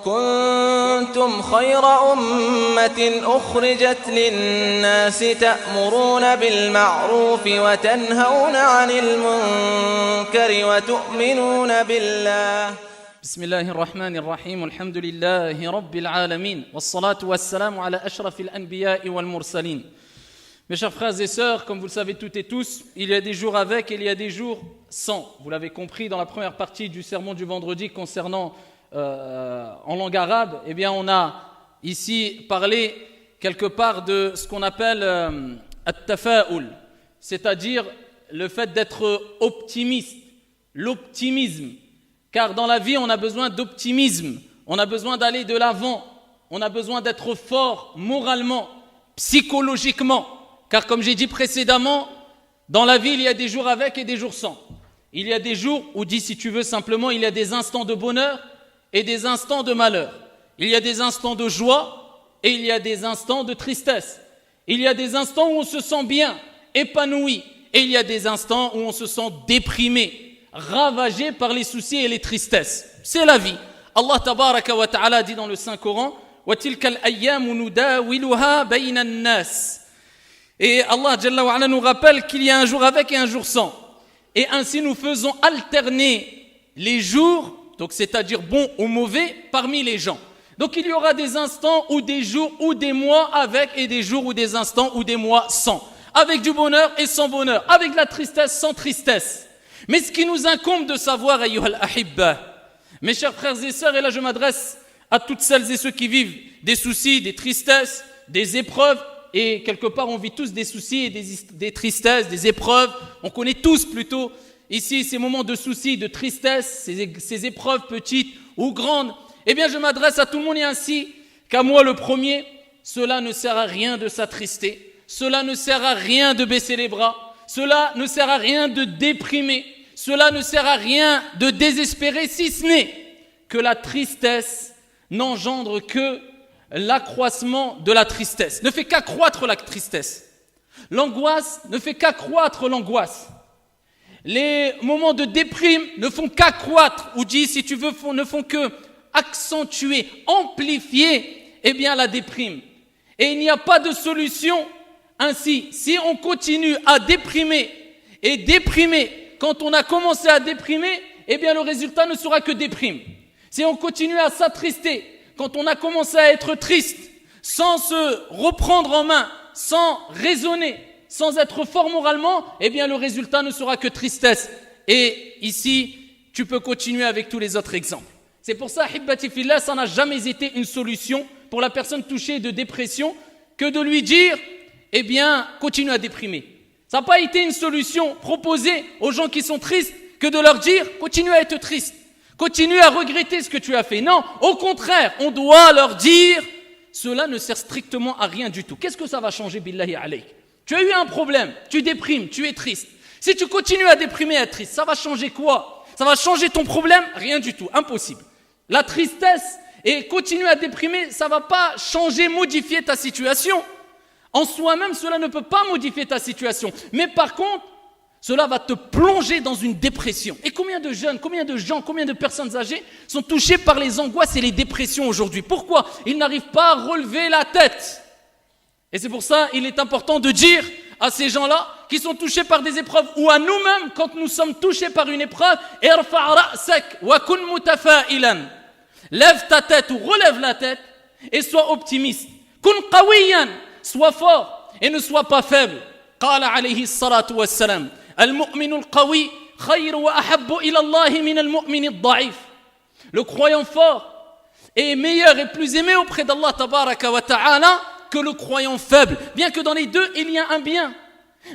كنتم خير أمة أخرجت للناس تأمرون بالمعروف وتنهون عن المنكر وتؤمنون بالله. بسم الله الرحمن الرحيم الحمد لله رب العالمين والصلاة والسلام على أشرف الأنبياء والمرسلين. Mes chers frères et sœurs, comme vous le savez toutes et tous, il y a des jours avec et il y a des jours sans. Vous l'avez compris dans la première partie du sermon du vendredi concernant en langue arabe, eh bien on a ici parlé quelque part de ce qu'on appelle at-tafa'ul, c'est-à-dire le fait d'être optimiste, l'optimisme. Car dans la vie, on a besoin d'optimisme, on a besoin d'aller de l'avant, on a besoin d'être fort moralement, psychologiquement. Car comme j'ai dit précédemment, dans la vie, il y a des jours avec et des jours sans. Il y a des jours, ou dis si tu veux simplement, il y a des instants de bonheur et des instants de malheur. Il y a des instants de joie et il y a des instants de tristesse. Il y a des instants où on se sent bien, épanoui, et il y a des instants où on se sent déprimé, ravagé par les soucis et les tristesses. C'est la vie. Allah tabaraka wa ta'ala dit dans le Saint-Coran « وَتِلْكَ الْأَيَّامُ نُدَاوِلُهَا بَيْنَ النَّاسِ » Et Allah Jalla wa Ala nous rappelle qu'il y a un jour avec et un jour sans. Et ainsi nous faisons alterner les jours, donc c'est-à-dire bons ou mauvais, parmi les gens. Donc il y aura des instants ou des jours ou des mois avec et des jours ou des instants ou des mois sans. Avec du bonheur et sans bonheur. Avec de la tristesse, sans tristesse. Mais ce qui nous incombe de savoir, ayyuhal ahibba, mes chers frères et sœurs, et là je m'adresse à toutes celles et ceux qui vivent des soucis, des tristesses, des épreuves, et quelque part on vit tous des soucis et des tristesses, des épreuves, on connaît tous plutôt ici ces moments de soucis, de tristesse, ces épreuves petites ou grandes. Eh bien je m'adresse à tout le monde et ainsi qu'à moi le premier, cela ne sert à rien de s'attrister, cela ne sert à rien de baisser les bras, cela ne sert à rien de déprimer, cela ne sert à rien de désespérer, si ce n'est que la tristesse n'engendre que l'accroissement de la tristesse, ne fait qu'accroître la tristesse. L'angoisse ne fait qu'accroître l'angoisse. Les moments de déprime ne font qu'accroître, ou dis si tu veux, ne font que accentuer, amplifier, eh bien la déprime. Et il n'y a pas de solution ainsi. Si on continue à déprimer et déprimer, quand on a commencé à déprimer, eh bien le résultat ne sera que déprime. Si on continue à s'attrister, quand on a commencé à être triste, sans se reprendre en main, sans raisonner, sans être fort moralement, eh bien le résultat ne sera que tristesse. Et ici, tu peux continuer avec tous les autres exemples. C'est pour ça, Hibbati Fillah, ça n'a jamais été une solution pour la personne touchée de dépression que de lui dire, eh bien, continue à déprimer. Ça n'a pas été une solution proposée aux gens qui sont tristes que de leur dire, continue à être triste. Continue à regretter ce que tu as fait. Non, au contraire, on doit leur dire, cela ne sert strictement à rien du tout. Qu'est-ce que ça va changer, billahi alayk? Tu as eu un problème, tu déprimes, tu es triste. Si tu continues à déprimer et à être triste, ça va changer quoi? Ça va changer ton problème? Rien du tout, impossible. La tristesse et continuer à déprimer, ça ne va pas changer, modifier ta situation. En soi-même, cela ne peut pas modifier ta situation. Mais par contre, cela va te plonger dans une dépression. Et combien de jeunes, combien de gens, combien de personnes âgées sont touchées par les angoisses et les dépressions aujourd'hui? Pourquoi? Ils n'arrivent pas à relever la tête. Et c'est pour ça qu'il est important de dire à ces gens-là qui sont touchés par des épreuves ou à nous-mêmes quand nous sommes touchés par une épreuve, irfa' ra'sak wa kun mutafa'ilan. Lève ta tête ou relève la tête et sois optimiste. Kun qawiyan, sois fort et ne sois pas faible. Qala alayhi salatu wassalam. المؤمن القوي خير وأحب إلى الله من المؤمن الضعيف. Le croyant fort est meilleur et plus aimé auprès d'Allah tabaraka wa ta'ala que le croyant faible. Bien que dans les deux, il y a un bien.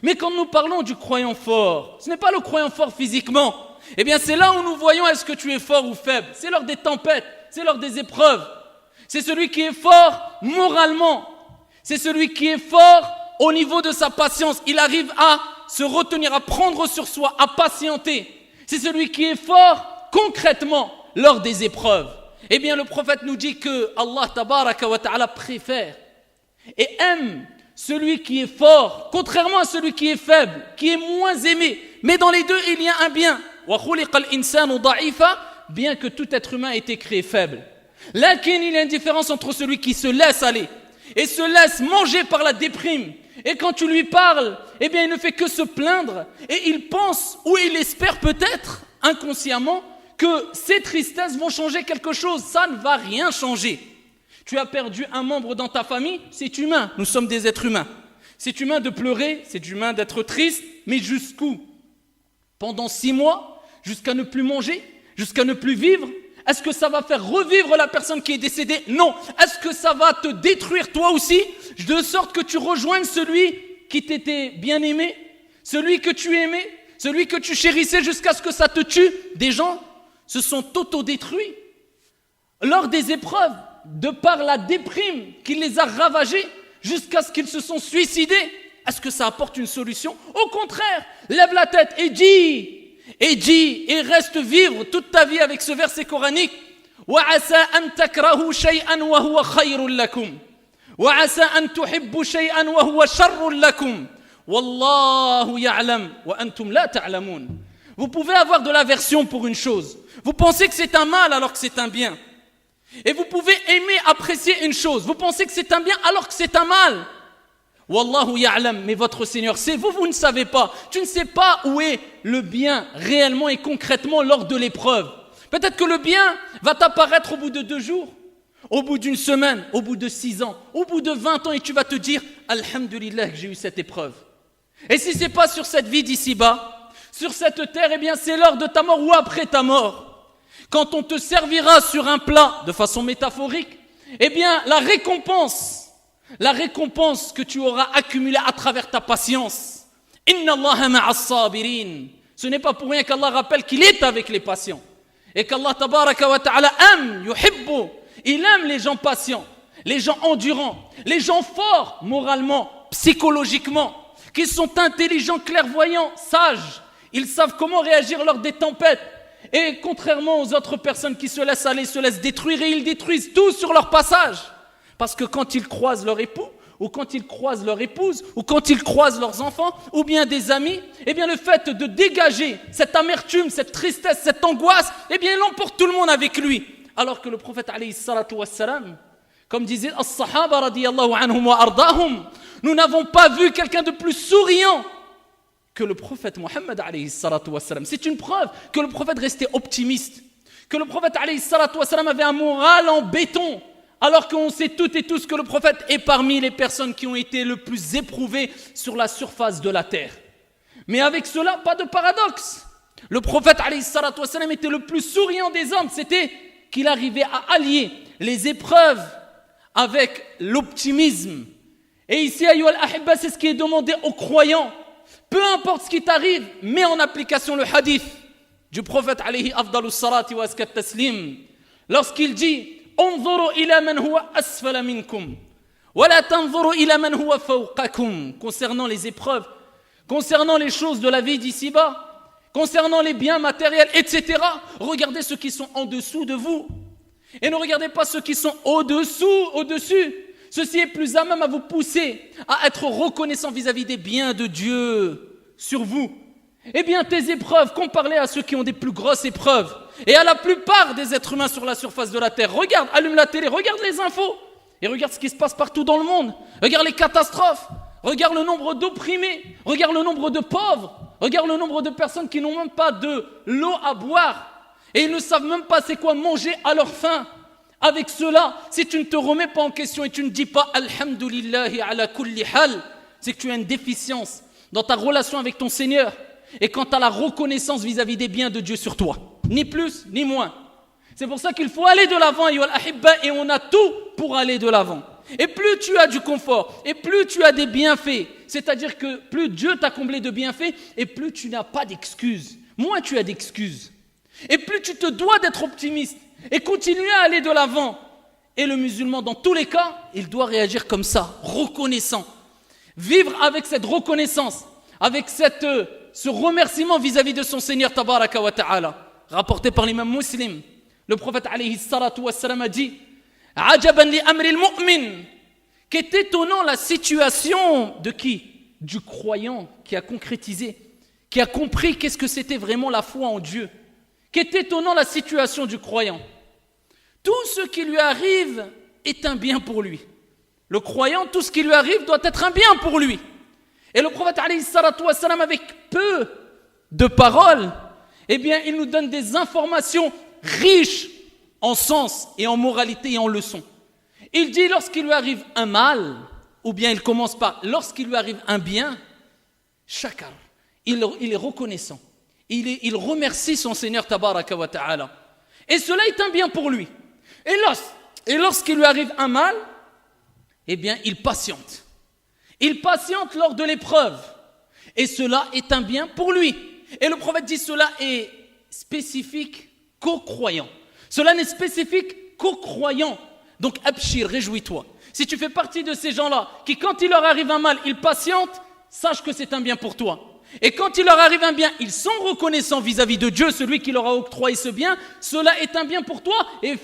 Mais quand nous parlons du croyant fort, ce n'est pas le croyant fort physiquement. Eh bien, c'est là où nous voyons est-ce que tu es fort ou faible. C'est lors des tempêtes, c'est lors des épreuves. C'est celui qui est fort moralement. C'est celui qui est fort au niveau de sa patience. Il arrive à se retenir, à prendre sur soi, à patienter. C'est celui qui est fort concrètement lors des épreuves. Eh bien, le prophète nous dit que Allah tabaraka wa ta'ala préfère et aime celui qui est fort, contrairement à celui qui est faible, qui est moins aimé. Mais dans les deux, il y a un bien. Bien que tout être humain ait été créé faible. Lakin, il y a une différence entre celui qui se laisse aller et se laisse manger par la déprime. Et quand tu lui parles, eh bien, il ne fait que se plaindre et il pense ou il espère peut-être inconsciemment que ces tristesses vont changer quelque chose. Ça ne va rien changer. Tu as perdu un membre dans ta famille, c'est humain. Nous sommes des êtres humains. C'est humain de pleurer, c'est humain d'être triste, mais jusqu'où? Pendant 6 mois, jusqu'à ne plus manger, jusqu'à ne plus vivre? Est-ce que ça va faire revivre la personne qui est décédée? Non. Est-ce que ça va te détruire toi aussi, de sorte que tu rejoignes celui qui t'était bien aimé, celui que tu aimais, celui que tu chérissais jusqu'à ce que ça te tue? Des gens se sont autodétruits lors des épreuves, de par la déprime qui les a ravagés, jusqu'à ce qu'ils se sont suicidés. Est-ce que ça apporte une solution? Au contraire, lève la tête et dis, et reste vivre toute ta vie avec ce verset coranique. وَعَسَىٰ أَن تَكْرَهُوا شَيْئًا وَهُوَ خَيْرٌ لَكُمْ وَعَسَىٰ أَن تُحِبُّوا شَيْئًا وَهُوَ شَرٌ لَكُمْ وَاللَّهُ يَعْلَمُ وَأَنْتُمْ لَا تَعْلَمُونَ. Vous pouvez avoir de l'aversion pour une chose. Vous pensez que c'est un mal alors que c'est un bien. Et vous pouvez aimer, apprécier une chose. Vous pensez que c'est un bien alors que c'est un mal. Wallahu ya'lam, mais votre Seigneur sait, vous ne savez pas. Tu ne sais pas où est le bien réellement et concrètement lors de l'épreuve. Peut-être que le bien va t'apparaître au bout de 2 jours, au bout d'une semaine, au bout de 6 ans, au bout de 20 ans, et tu vas te dire Alhamdulillah que j'ai eu cette épreuve. Et si ce n'est pas sur cette vie d'ici-bas, sur cette terre, eh bien c'est lors de ta mort ou après ta mort. Quand on te servira sur un plat, de façon métaphorique, eh bien la récompense que tu auras accumulée à travers ta patience. Inna Allaha ma'as sabirin. Ce n'est pas pour rien qu'Allah rappelle qu'il est avec les patients. Et qu'Allah tabaraka wa ta'ala aime, yuhibbu. Il aime les gens patients, les gens endurants, les gens forts moralement, psychologiquement, qui sont intelligents, clairvoyants, sages. Ils savent comment réagir lors des tempêtes. Et contrairement aux autres personnes qui se laissent aller, se laissent détruire, et ils détruisent tout sur leur passage. Parce que quand ils croisent leur époux, ou quand ils croisent leur épouse, ou quand ils croisent leurs enfants, ou bien des amis, eh bien le fait de dégager cette amertume, cette tristesse, cette angoisse, eh bien il emporte tout le monde avec lui. Alors que le prophète alayhi salatu wassalam, comme disait as-sahaba radiyallahu anhum wa ardahum, nous n'avons pas vu quelqu'un de plus souriant que le prophète Mohammed alayhi salatu wassalam. C'est une preuve que le prophète restait optimiste, que le prophète alayhi salatu wassalam avait un moral en béton. Alors qu'on sait toutes et tous que le prophète est parmi les personnes qui ont été le plus éprouvées sur la surface de la terre. Mais avec cela, pas de paradoxe. Le prophète alayhi salatu wassalam était le plus souriant des hommes. C'était qu'il arrivait à allier les épreuves avec l'optimisme. Et ici, ayyuhal ahibba, c'est ce qui est demandé aux croyants. Peu importe ce qui t'arrive, mets en application le hadith du prophète alayhi afdalus salati wa askat taslim. Lorsqu'il dit انظروا إلى من هو أسفل منكم ولا تنظروا إلى من هو فوقكم. Concernant les épreuves, concernant les choses de la vie d'ici-bas, concernant les biens matériels, etc. Regardez ceux qui sont en dessous de vous et ne regardez pas ceux qui sont au-dessus. Ceci est plus à même à vous pousser à être reconnaissant vis-à-vis des biens de Dieu sur vous. Eh bien, tes épreuves, compare-les à ceux qui ont des plus grosses épreuves. Et à la plupart des êtres humains sur la surface de la terre. Regarde, allume la télé, regarde les infos. Et regarde ce qui se passe partout dans le monde. Regarde les catastrophes. Regarde le nombre d'opprimés. Regarde le nombre de pauvres. Regarde le nombre de personnes qui n'ont même pas de l'eau à boire. Et ils ne savent même pas c'est quoi manger à leur faim. Avec cela, si tu ne te remets pas en question et tu ne dis pas Alhamdulillahi ala kulli hal, c'est que tu as une déficience dans ta relation avec ton Seigneur. Et quant à la reconnaissance vis-à-vis des biens de Dieu sur toi, ni plus ni moins. C'est pour ça qu'il faut aller de l'avant, et on a tout pour aller de l'avant. Et plus tu as du confort, et plus tu as des bienfaits, c'est-à-dire que plus Dieu t'a comblé de bienfaits, et plus tu n'as pas d'excuses, moins tu as d'excuses. Et plus tu te dois d'être optimiste, et continuer à aller de l'avant. Et le musulman, dans tous les cas, il doit réagir comme ça, reconnaissant. Vivre avec cette reconnaissance, avec ce remerciement vis-à-vis de son Seigneur tabaraka wa ta'ala. Rapporté par l'imam Muslim, le prophète alayhi salatu wassalam a dit Ajaban li amri al-mu'min. Qu'est étonnant la situation de qui? Du croyant qui a concrétisé, qui a compris qu'est-ce que c'était vraiment la foi en Dieu. Qu'est étonnant la situation du croyant. Tout ce qui lui arrive est un bien pour lui. Le croyant, tout ce qui lui arrive doit être un bien pour lui. Et le prophète, alayhi salatu wassalam, avec peu de paroles, eh bien, il nous donne des informations riches en sens et en moralité et en leçons. Il dit, lorsqu'il lui arrive un mal, ou bien il commence par, lorsqu'il lui arrive un bien, shakar, il est reconnaissant. Il remercie son Seigneur tabaraka wa ta'ala. Et cela est un bien pour lui. Et lorsqu'il lui arrive un mal, eh bien, il patiente. Il patiente lors de l'épreuve. Et cela est un bien pour lui. Et le prophète dit, cela est spécifique qu'aux croyants. Cela n'est spécifique qu'aux croyants. Donc, abshir, réjouis-toi. Si tu fais partie de ces gens-là, qui quand il leur arrive un mal, ils patientent, sache que c'est un bien pour toi. Et quand il leur arrive un bien, ils sont reconnaissants vis-à-vis de Dieu, celui qui leur a octroyé ce bien, cela est un bien pour toi. Et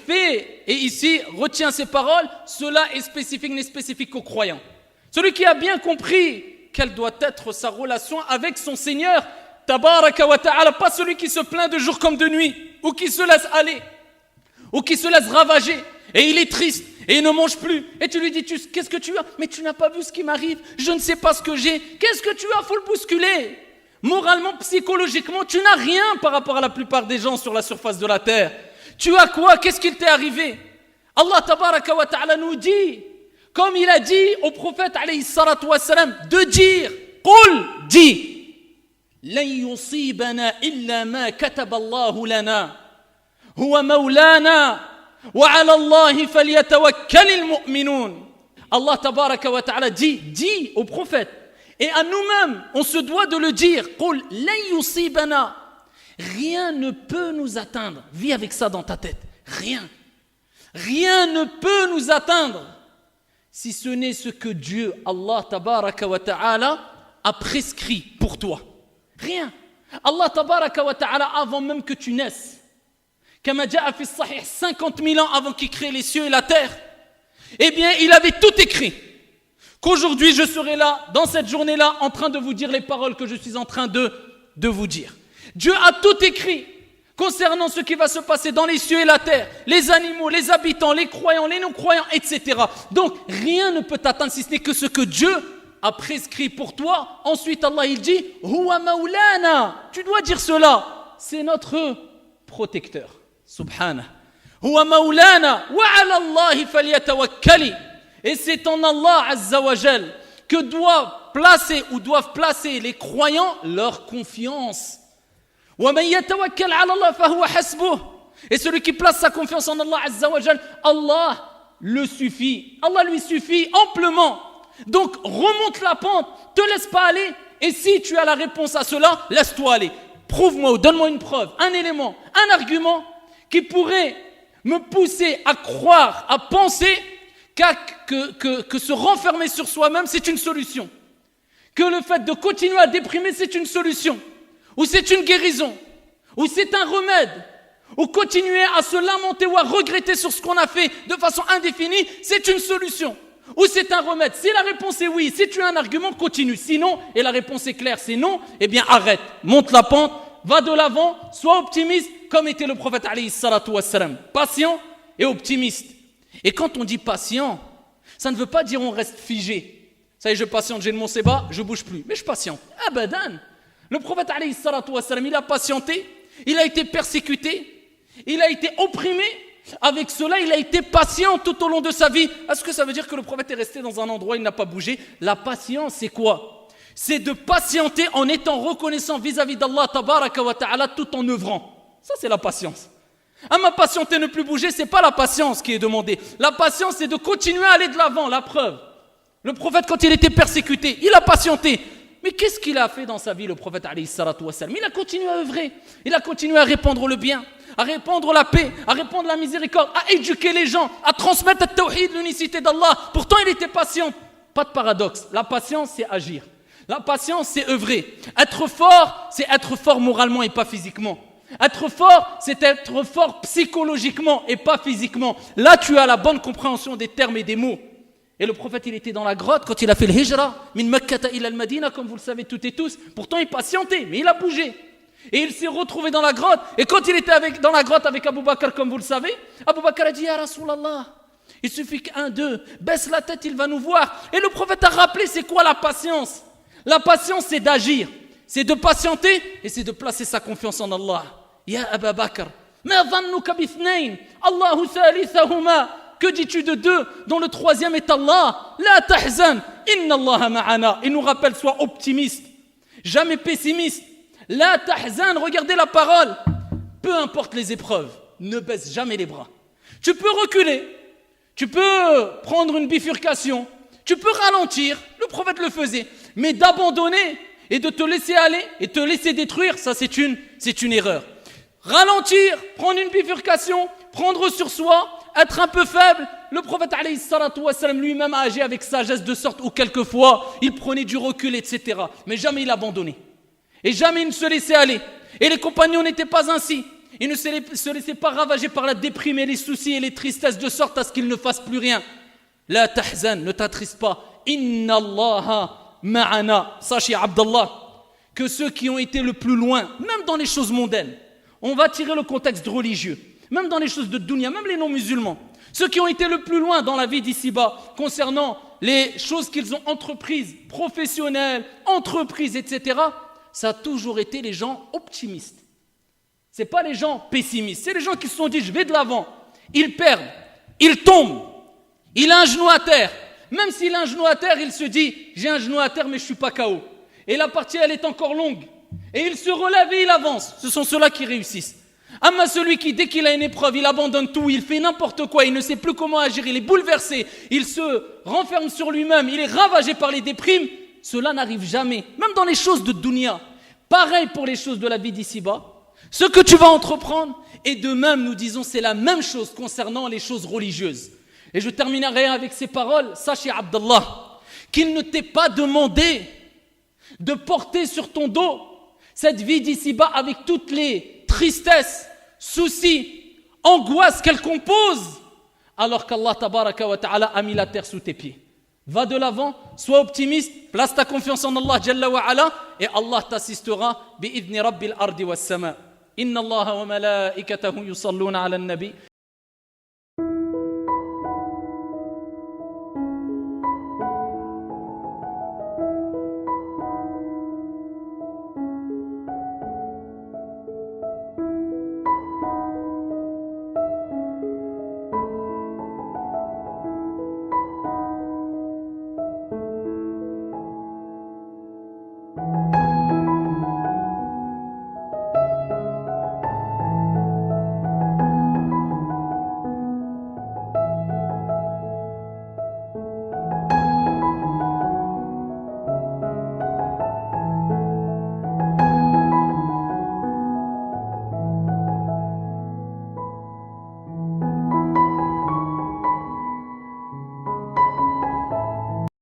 ici, retiens ces paroles, cela est spécifique, n'est spécifique qu'aux croyants. Celui qui a bien compris quelle doit être sa relation avec son Seigneur, tabaraka wa ta'ala, pas celui qui se plaint de jour comme de nuit, ou qui se laisse aller, ou qui se laisse ravager, et il est triste, et il ne mange plus, et tu lui dis, qu'est-ce que tu as? Mais tu n'as pas vu ce qui m'arrive, je ne sais pas ce que j'ai, qu'est-ce que tu as? Faut le bousculer. Moralement, psychologiquement, tu n'as rien par rapport à la plupart des gens sur la surface de la terre. Tu as quoi? Qu'est-ce qu'il t'est arrivé? Allah tabaraka wa ta'ala nous dit, comme il a dit au prophète alayhi salatu wassalam, de dire, qul, dis, لن يصيبنا إلا ما كتب الله لنا هو مولانا وعلى الله فليتوكل المؤمنون. Allah tabaraka wa ta'ala dit au prophète, et à nous-mêmes, on se doit de le dire, قل لن يصيبنا, rien ne peut nous atteindre. Vis avec ça dans ta tête. Rien ne peut nous atteindre si ce n'est ce que Dieu, Allah tabaraka wa ta'ala, a prescrit pour toi. Rien. Allah tabaraka wa ta'ala, avant même que tu naisses, kama ja'a fi sahih, 50 000 ans avant qu'il crée les cieux et la terre, eh bien, il avait tout écrit. Qu'aujourd'hui, je serai là, dans cette journée-là, en train de vous dire les paroles que je suis en train de vous dire. Dieu a tout écrit concernant ce qui va se passer dans les cieux et la terre, les animaux, les habitants, les croyants, les non-croyants, etc. Donc, rien ne peut t'atteindre si ce n'est que ce que Dieu a prescrit pour toi. Ensuite, Allah, il dit, Huwa maulana. Tu dois dire cela. C'est notre protecteur. Subhanah. Huwa maulana. Wa ala Allahi falyatawakkali. Et c'est en Allah, Azza wa Jal, que doivent placer les croyants leur confiance. Wa man yatawakkal ala Allah fahuwa hasbuh. Et celui qui place sa confiance en Allah, Azza wa Jal, Allah le suffit. Allah lui suffit amplement. Donc, remonte la pente, te laisse pas aller, et si tu as la réponse à cela, laisse-toi aller. Prouve-moi ou donne-moi une preuve, un élément, un argument qui pourrait me pousser à croire, à penser que se renfermer sur soi-même, c'est une solution. Que le fait de continuer à déprimer, c'est une solution. Ou c'est une guérison. Ou c'est un remède. Ou continuer à se lamenter ou à regretter sur ce qu'on a fait de façon indéfinie, c'est une solution. Ou c'est un remède. Si la réponse est oui, si tu as un argument, continue. Sinon, et la réponse est claire, c'est non, eh bien arrête. Monte la pente, va de l'avant, sois optimiste, comme était le prophète alayhi salatu wassalam. Patient et optimiste. Et quand on dit patient, ça ne veut pas dire on reste figé. Ça y est, je patiente, j'ai le mon sébat, je bouge plus. Mais je patiente. Abadan. Le prophète alayhi salatu wassalam, il a patienté, il a été persécuté, il a été opprimé. Avec cela, il a été patient tout au long de sa vie. Est-ce que ça veut dire que le prophète est resté dans un endroit, il n'a pas bougé? La patience, c'est quoi? C'est de patienter en étant reconnaissant vis-à-vis d'Allah tabaraka wa ta'ala tout en œuvrant. Ça, c'est la patience. Ma patienter, ne plus bouger, c'est pas la patience qui est demandée. La patience, c'est de continuer à aller de l'avant. La preuve. Le prophète, quand il était persécuté, il a patienté. Mais qu'est-ce qu'il a fait dans sa vie, le prophète alayhi salatu wassalam? Il a continué à œuvrer. Il a continué à répandre le bien, à répandre la paix, à répandre la miséricorde, à éduquer les gens, à transmettre le tawhid, l'unicité d'Allah. Pourtant, il était patient. Pas de paradoxe. La patience, c'est agir. La patience, c'est œuvrer. Être fort, c'est être fort moralement et pas physiquement. Être fort, c'est être fort psychologiquement et pas physiquement. Là, tu as la bonne compréhension des termes et des mots. Et le prophète, il était dans la grotte quand il a fait le hijra, min Makkata ila al-Madina, comme vous le savez toutes et tous. Pourtant, il patientait, mais il a bougé. Et il s'est retrouvé dans la grotte. Et quand il était dans la grotte avec Abu Bakr, comme vous le savez, Abu Bakr a dit, Ya Rasulallah, il suffit qu'un d'eux baisse la tête, il va nous voir. Et le prophète a rappelé, c'est quoi la patience? La patience, c'est d'agir, c'est de patienter et c'est de placer sa confiance en Allah. Ya Abu Bakr, ma dhannuka bithnayn, Allahu thalithahuma. Que dis-tu de deux dont le troisième est Allah? La tahzan, inna Allah ma'ana. Il nous rappelle, sois optimiste, jamais pessimiste. La tahzan, regardez la parole. Peu importe les épreuves, ne baisse jamais les bras. Tu peux reculer, tu peux prendre une bifurcation, tu peux ralentir, le prophète le faisait. Mais d'abandonner et de te laisser aller et te laisser détruire, ça c'est une erreur. Ralentir, prendre une bifurcation, prendre sur soi, être un peu faible. Le prophète alayhi salatu wassalam lui-même a agi avec sagesse de sorte où quelquefois il prenait du recul, etc. Mais jamais il abandonnait. Et jamais il ne se laissait aller. Et les compagnons n'étaient pas ainsi. Ils ne se laissaient pas ravager par la déprime et les soucis et les tristesses de sorte à ce qu'ils ne fassent plus rien. La tahzan, ne t'attriste pas. Inna Allaha ma'ana. Sachez, Abdallah, que ceux qui ont été le plus loin, même dans les choses mondaines, on va tirer le contexte religieux, même dans les choses de dunya, même les non-musulmans, ceux qui ont été le plus loin dans la vie d'ici-bas, concernant les choses qu'ils ont entreprises, professionnelles, entreprises, etc., ça a toujours été les gens optimistes. Ce n'est pas les gens pessimistes, c'est les gens qui se sont dit, je vais de l'avant. Ils perdent, ils tombent, il a un genou à terre. Même s'il a un genou à terre, il se dit, j'ai un genou à terre, mais je ne suis pas KO. Et la partie, elle est encore longue. Et il se relève et il avance. Ce sont ceux-là qui réussissent. Amma celui qui, dès qu'il a une épreuve, il abandonne tout, il fait n'importe quoi, il ne sait plus comment agir, il est bouleversé, il se renferme sur lui-même, il est ravagé par les déprimes, cela n'arrive jamais. Même dans les choses de dunya. Pareil pour les choses de la vie d'ici-bas. Ce que tu vas entreprendre, et de même, nous disons, c'est la même chose concernant les choses religieuses. Et je terminerai avec ces paroles. Sachez, Abdallah, qu'il ne t'est pas demandé de porter sur ton dos cette vie d'ici-bas avec toutes les tristesses, soucis, angoisses qu'elle compose, alors qu'Allah tabaraka wa ta'ala a mis la terre sous tes pieds. Va de l'avant, sois optimiste, place ta confiance en Allah Jalla wa ala, et Allah t'assistera bi'idni rabbil ardi was sama. Inna Allah wa malaikatahu yusalluna ala nabi.